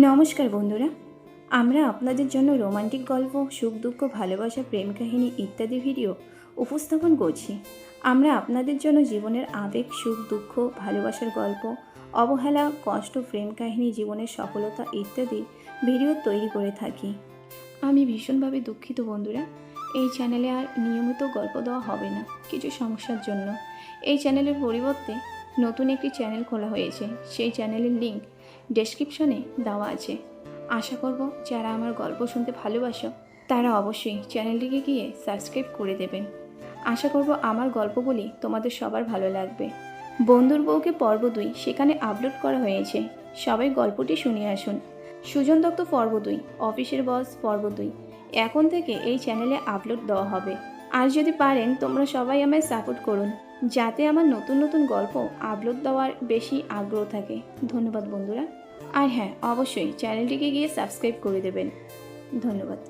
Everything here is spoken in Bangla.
নমস্কার বন্ধুরা, আমরা আপনাদের জন্য রোমান্টিক গল্প, সুখ দুঃখ, ভালোবাসা, প্রেম কাহিনী ইত্যাদি ভিডিও উপস্থাপন করছি। আমরা আপনাদের জন্য জীবনের আবেগ, সুখ দুঃখ, ভালোবাসার গল্প, অবহেলা, কষ্ট, প্রেম কাহিনী, জীবনের সফলতা ইত্যাদি ভিডিও তৈরি করে থাকি। আমি ভীষণভাবে দুঃখিত বন্ধুরা, এই চ্যানেলে আর নিয়মিত গল্প দেওয়া হবে না কিছু সমস্যার জন্য। এই চ্যানেলের পরিবর্তে নতুন একটি চ্যানেল খোলা হয়েছে। সেই চ্যানেলের লিঙ্ক ডেসক্রিপশনে দেওয়া আছে। আশা করব যারা আমার গল্প শুনতে ভালোবাসো তারা অবশ্যই চ্যানেলটিকে গিয়ে সাবস্ক্রাইব করে দেবেন। আশা করব আমার গল্পগুলি তোমাদের সবার ভালো লাগবে। বন্ধুর বউকে পর্ব 2 সেখানে আপলোড করা হয়েছে, সবাই গল্পটি শুনে আসুন। সুজন দত্ত পর্ব 2, অফিসের বস পর্ব 2 এখন থেকে এই চ্যানেলে আপলোড দেওয়া হবে। আর যদি পারেন তোমরা সবাই আমায় সাপোর্ট করুন, যাতে আমার নতুন নতুন গল্প আপলোড দেওয়ার বেশি আগ্রহ থাকে। ধন্যবাদ বন্ধুরা। আর হ্যাঁ, অবশ্যই চ্যানেলটিকে গিয়ে সাবস্ক্রাইব করে দেবেন। ধন্যবাদ।